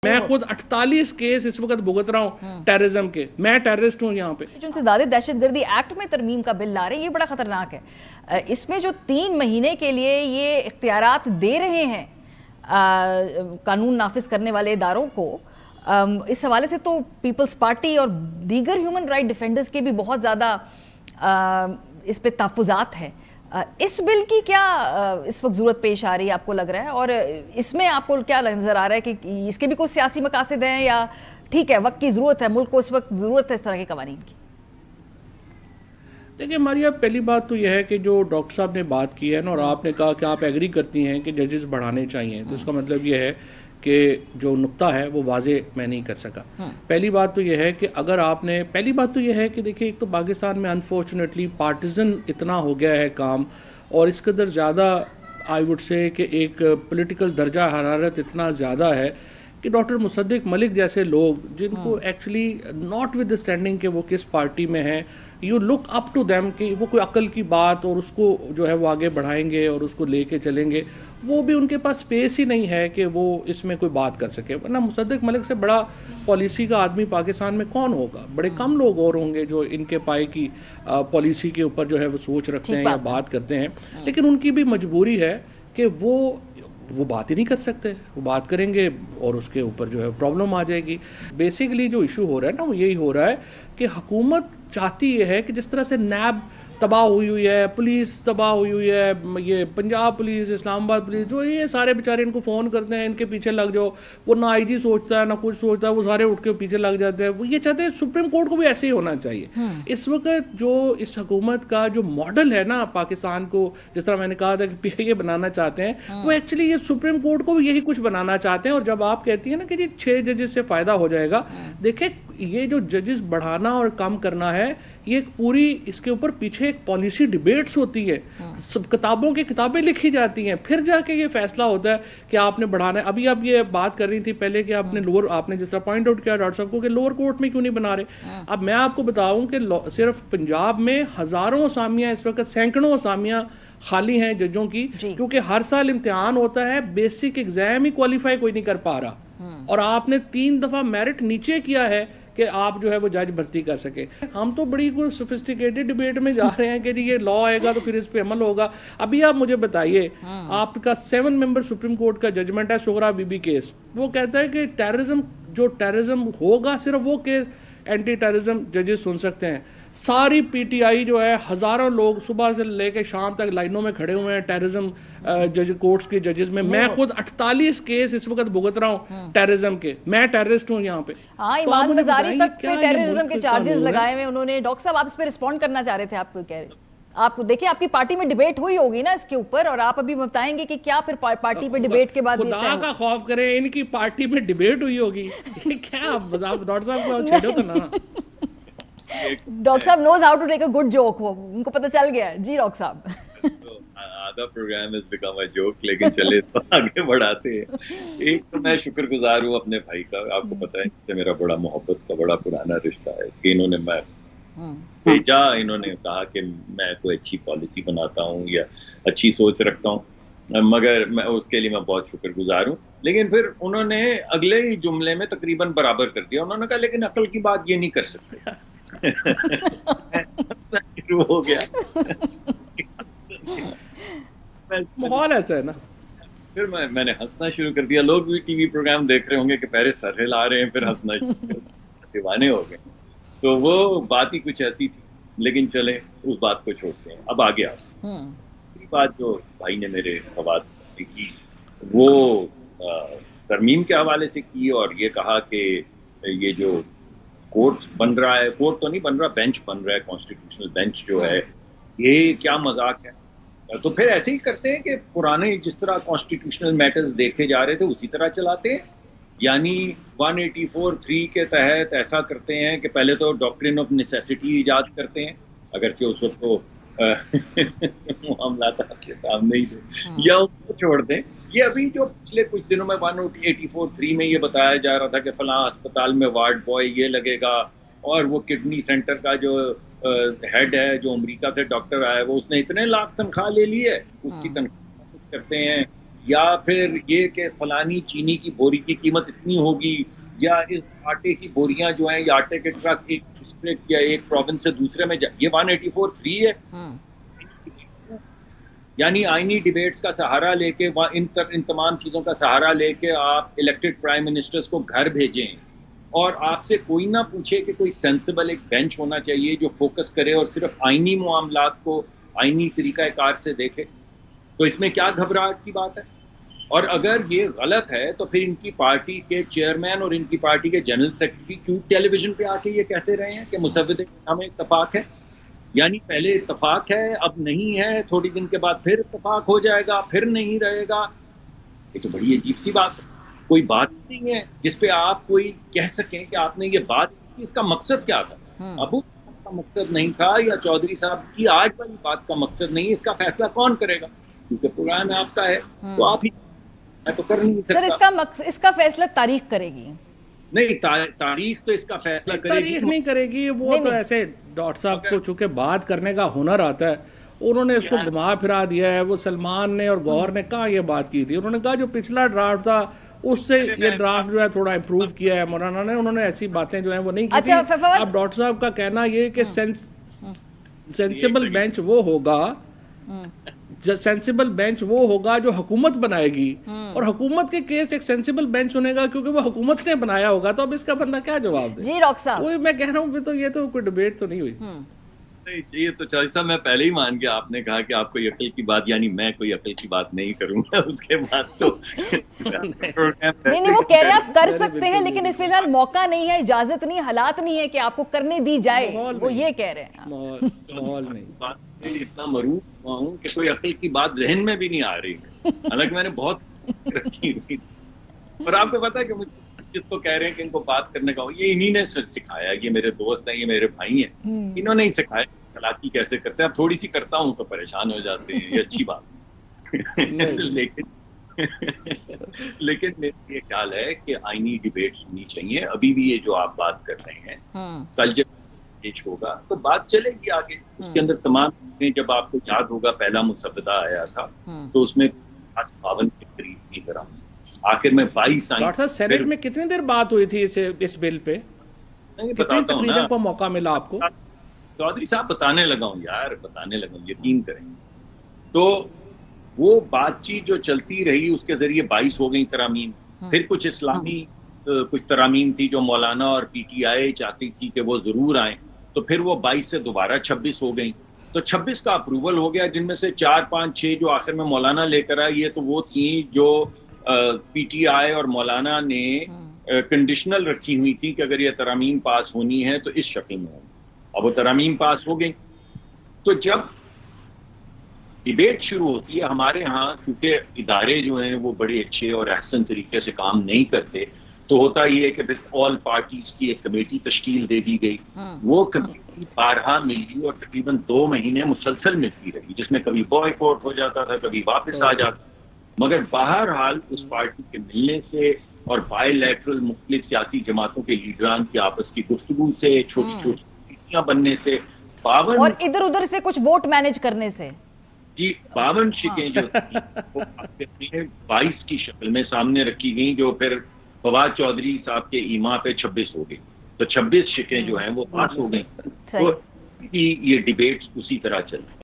मैं खुद 48 केस इस वक्त भुगत रहा हूँ टेररिज्म के। मैं टेररिस्ट हूँ यहाँ पे। जो इंसदादे दहशतगर्दी एक्ट में तरमीम का बिल ला रहे हैं, ये बड़ा खतरनाक है। इसमें जो 3 महीने के लिए ये इख्तियारात दे रहे हैं कानून नाफिज करने वाले इदारों को, इस हवाले से तो पीपल्स पार्टी और दीगर ह्यूमन राइट डिफेंडर्स के भी बहुत ज़्यादा इस पे तहफ़्फ़ुज़ात हैं। इस बिल की क्या इस वक्त ज़रूरत पेश आ रही है आपको लग रहा है, और इसमें आपको क्या नज़र आ रहा है कि इसके भी कोई सियासी मकासद हैं, या ठीक है वक्त की ज़रूरत है, मुल्क को इस वक्त ज़रूरत है इस तरह के कवानीन की? देखिए मारिया, पहली बात तो यह है कि जो डॉक्टर साहब ने बात की है ना, और आपने कहा कि आप एग्री करती हैं कि जजेस बढ़ाने चाहिए, तो इसका मतलब यह है कि जो नुक्ता है वो वाजे मैं नहीं कर सका। पहली बात तो यह है कि अगर आपने पहली बात तो यह है कि देखिए, एक तो पाकिस्तान में अनफॉर्चुनेटली पार्टिजन इतना हो गया है काम, और इस कदर ज़्यादा आई वुड से कि एक पॉलिटिकल दर्जा हरारत इतना ज़्यादा है कि डॉक्टर मुसद्दिक मलिक जैसे लोग, जिनको एक्चुअली नॉट विद स्टैंडिंग के वो किस पार्टी में हैं, you look up to them कि वो कोई अकल की बात और उसको जो है वो आगे बढ़ाएंगे और उसको लेके चलेंगे, वो भी उनके पास स्पेस ही नहीं है कि वो इसमें कोई बात कर सके। वरना मुसद्दिक मलिक से बड़ा पॉलिसी का आदमी पाकिस्तान में कौन होगा? बड़े कम लोग और होंगे जो इनके पाए की पॉलिसी के ऊपर जो है वो सोच रखते हैं या बात करते हैं, लेकिन उनकी भी मजबूरी है कि वो बात ही नहीं कर सकते। वो बात करेंगे और उसके ऊपर जो है प्रॉब्लम आ जाएगी। बेसिकली जो इशू हो रहा है ना, वो यही हो रहा है कि हुकूमत चाहती ये है कि जिस तरह से नैब तबाह हुई है, पुलिस तबाह हुई है, ये पंजाब पुलिस, इस्लामाबाद पुलिस, जो ये सारे बेचारे इनको फ़ोन करते हैं, इनके पीछे लग जाओ, वो ना आईजी सोचता है ना कुछ सोचता है, वो सारे उठ के पीछे लग जाते हैं। वो ये चाहते हैं सुप्रीम कोर्ट को भी ऐसे ही होना चाहिए। इस वक्त जो इस हुकूमत का जो मॉडल है ना पाकिस्तान को, जिस तरह मैंने कहा था कि पीआईए बनाना चाहते हैं, वो एक्चुअली ये सुप्रीम कोर्ट को भी यही कुछ बनाना चाहते हैं। और जब आप कहती है ना कि जी 6 जजेस से फ़ायदा हो जाएगा, देखें ये जो जजेस बढ़ाना और कम करना है, ये एक पूरी इसके ऊपर पीछे एक पॉलिसी डिबेट्स होती है, सब किताबों की किताबें लिखी जाती हैं, फिर जाके ये फैसला होता है कि आपने बढ़ाना है। अभी आप ये बात कर रही थी पहले कि आपने जिस तरह पॉइंट आउट किया डॉक्टर साहब को कि लोअर कोर्ट में क्यों नहीं बना रहे। अब मैं आपको बताऊं कि सिर्फ पंजाब में हजारों असामियां इस वक्त, सैकड़ों असामियां खाली हैं जजों की, क्योंकि हर साल इम्तिहान होता है, बेसिक एग्जाम ही क्वालिफाई कोई नहीं कर पा रहा, और आपने 3 दफा मेरिट नीचे किया है कि आप जो है वो जज भर्ती कर सके। हम तो बड़ी कोई सोफिस्टिकेटेड डिबेट में जा रहे हैं कि ये लॉ आएगा तो फिर इस पे अमल होगा। अभी आप मुझे बताइए, आपका 7 मेंबर सुप्रीम कोर्ट का जजमेंट है सुगरा बीबी केस, वो कहता है कि टेररिज्म होगा सिर्फ वो केस एंटी टेररिज्म जजेस सुन सकते हैं। सारी पीटीआई जो है, हजारों लोग सुबह से लेकर शाम तक लाइनों में खड़े हुए हैं टेररिज्म जज कोर्ट्स के जजेस में। मैं खुद 48 केस इस वक्त भुगत रहा हूँ टेररिज्म के। मैं टेररिस्ट हूँ यहाँ पे। हाँ, इमाम मजारी तक पे टेररिज्म के चार्जेस लगाए हुए उन्होंने। डॉक्टर साहब, आप इस पे रिस्पॉन्ड करना चाह रहे थे, आप कह रहे आपको देखिए आपकी पार्टी में डिबेट हुई होगी ना इसके ऊपर, और आप अभी बताएंगे कि क्या फिर पार्टी पे डिबेट के बाद खुदा का खौफ करें, इनकी पार्टी में डिबेट हुई होगी क्या? आप डॉक्टर साहब को छेड़ो तो ना। डॉक्टर साहब knows how to take a good joke, वो उनको पता चल गया है। जी डॉक्टर साहब। आधा programme is become a joke, लेकिन चले तो आगे बढ़ाते हैं। एक तो मैं शुक्रगुजार हूँ अपने भाई का, आपको पता है इससे मेरा बड़ा मोहब्बत का बड़ा पुराना रिश्ता है कि इन्होंने मैं भेजा, इन्होंने कहा कि मैं कोई अच्छी पॉलिसी बनाता हूँ या अच्छी सोच रखता हूँ, मगर मैं उसके लिए मैं बहुत शुक्रगुजार हूँ। लेकिन फिर उन्होंने अगले ही जुमले में तकरीबन बराबर कर दिया। उन्होंने कहा लेकिन अकल की बात ये नहीं कर सकते। शुरू हो गया। माहौल ऐसा है ना। फिर मैंने हंसना शुरू कर दिया। लोग भी टीवी प्रोग्राम देख रहे होंगे कि पहले सर हिला रहे हैं, फिर हंसना दीवाने हो गए। तो वो बात ही कुछ ऐसी थी। लेकिन चले उस बात को छोड़ते हैं, अब आगे आओ। बात जो भाई ने मेरे सवाल की, वो तरमीम के हवाले से की, और ये कहा कि ये जो कोर्ट बन रहा है, कोर्ट तो नहीं बन रहा, बेंच बन रहा है, कॉन्स्टिट्यूशनल बेंच जो है, ये क्या मजाक है। तो फिर ऐसे ही करते हैं कि पुराने जिस तरह कॉन्स्टिट्यूशनल मैटर्स देखे जा रहे थे उसी तरह चलाते हैं। यानी 184(3) के तहत ऐसा करते हैं कि पहले तो डॉक्ट्रिन ऑफ नेसेसिटी इजाद करते हैं, अगरचे उस वक्त तो मामला आपके सामने ही थे, या उसको छोड़ दें। ये अभी जो पिछले कुछ दिनों में 184(3) में ये बताया जा रहा था कि फलां अस्पताल में वार्ड बॉय ये लगेगा, और वो किडनी सेंटर का जो हेड है जो अमेरिका से डॉक्टर आया है, वो उसने इतने लाख तनख्वाह ले ली है, उसकी तनख्वाह करते हैं। या फिर ये कि फलानी चीनी की बोरी की कीमत इतनी होगी, या इस आटे की बोरियां जो हैं, या आटे के ट्रक एक डिस्ट्रिक्ट या एक प्रोविंस से दूसरे में ये 184(3) है। यानी आईनी डिबेट्स का सहारा लेके, इन तमाम चीजों का सहारा लेके आप इलेक्टेड प्राइम मिनिस्टर्स को घर भेजें, और आपसे कोई ना पूछे कि कोई सेंसिबल एक बेंच होना चाहिए जो फोकस करे और सिर्फ आईनी मामलात को आईनी तरीकाकार से देखे। तो इसमें क्या घबराहट की बात है? और अगर ये गलत है तो फिर इनकी पार्टी के चेयरमैन और इनकी पार्टी के जनरल सेक्रेटरी क्यों टेलीविजन पे आके ये कहते रहे हैं कि मुसव्विदे के नाम इत्तफाक है? यानी पहले इत्तफाक है, अब नहीं है, थोड़ी दिन के बाद फिर इत्तफाक हो जाएगा, फिर नहीं रहेगा। ये तो बड़ी अजीब सी बात है। कोई बात नहीं है जिसपे आप कोई कह सकें कि आपने ये बात की, इसका मकसद क्या था? अबू का मकसद नहीं था, या चौधरी साहब की आज वाली बात का मकसद नहीं, इसका फैसला कौन करेगा? क्योंकि प्रोग्राम आपका है तो आप ही, मैं तो कर नहीं सकता। सर, इसका फैसला तारीख करेगी? नहीं, तारीख तो इसका फैसला करेगी, तारीख नहीं करेगी वो। नहीं, तो नहीं। ऐसे डॉक्टर साहब को चूंकि बात करने का हुनर आता है, उन्होंने इसको घुमा फिरा दिया है। वो सलमान ने और गौहर ने कहा ये बात की थी, उन्होंने कहा जो पिछला ड्राफ्ट था उससे ये ड्राफ्ट जो है थोड़ा इम्प्रूव किया है मौलाना ने। उन्होंने ऐसी बातें जो है वो नहीं की थी। अब डॉक्टर साहब का कहना ये कि सेंसिबल बेंच वो होगा, सेंसिबल बेंच वो होगा जो हुकूमत बनाएगी, और हुकूमत के केस एक सेंसिबल बेंच होनेगा क्योंकि वो हुकूमत ने बनाया होगा। तो अब इसका बंदा क्या जवाब दे? जी डॉक्टर साहब, वही मैं कह रहा हूँ, तो ये तो कोई डिबेट तो नहीं हुई। नहीं चाहिए तो चौधरी साहब, मैं पहले ही मान गया। आपने कहा कि आप कोई अकल की बात, यानी मैं कोई अकल की बात नहीं करूंगा, उसके बाद तो नहीं, वो कह रहे हैं आप कर सकते हैं, लेकिन फिलहाल मौका नहीं है, इजाजत नहीं, हालात नहीं है कि आपको करने दी जाए, वो ये कह रहे हैं। माहौल नहीं, इतना मरूफ हुआ हूँ कि कोई अकल की बात जहन में भी नहीं आ रही है, हालांकि मैंने बहुत रखी हुई। और आपको पता है कि मुझे जिसको कह रहे हैं कि इनको बात करने का, ये इन्हीं ने सिखाया। ये मेरे दोस्त हैं, ये मेरे भाई हैं, इन्होंने ही सिखाया चालाकी कैसे करते हैं। अब थोड़ी सी करता हूँ तो परेशान हो जाते हैं, ये अच्छी बात लेकिन मेरा ये ख्याल है कि आईनी डिबेट होनी चाहिए। अभी भी ये जो आप बात कर रहे हैं, कल जब पेश होगा तो बात चलेगी आगे। उसके अंदर तमाम, जब आपको याद होगा पहला मुसव्वदा आया था तो उसमें 52 के करीब की तरह, आखिर में 22 आई। डॉक्टर साहब, सेनेट में कितनी देर बात हुई थी इस बिल पे? कितनी तकरीरों का मौका मिला आपको? चौधरी साहब बताने लगा हूँ यार, बताने लगा हूँ, यकीन करें। तो वो बातचीत जो चलती रही उसके जरिए 22 हो गई तरामीम। फिर कुछ इस्लामी कुछ तरामीम थी जो मौलाना और पीटीआई चाहती थी कि वो जरूर आए, तो फिर वो 22 से दोबारा 26 हो गई। तो 26 का अप्रूवल हो गया, जिनमें से 4, 5, 6 जो आखिर में मौलाना लेकर आए, ये तो वो थी जो पीटीआई और मौलाना ने कंडीशनल रखी हुई थी कि अगर ये तरामीम पास होनी है तो इस शक्ल में हो। अब वो तरामीम पास हो गई। तो जब डिबेट शुरू होती है हमारे यहाँ, क्योंकि इदारे जो हैं वो बड़े अच्छे और अहसन तरीके से काम नहीं करते, तो होता ये है कि फिर ऑल पार्टीज की एक कमेटी तश्कील दे दी गई। वो कमेटी 12 मिली और तकरीबन 2 महीने मुसलसल मिलती रही, जिसमें कभी बॉयकॉट हो जाता था, कभी वापस आ जाता। मगर बहरहाल उस पार्टी के मिलने से और बायलैटरल मुख्तलिफ सियासी जमातों के लीडरान की आपस की गुफ्तगू से, छोटी छोटी नीतियां बनने से, 52 और इधर उधर से कुछ वोट मैनेज करने से, जी 52 शिकें जो वो 22 की शक्ल में सामने रखी गई, जो फिर फवाद चौधरी साहब के ईमा पे 26 हो गई। तो 26 शिकें जो हैं वो पास हो गई। तो ये डिबेट्स उसी तरह चल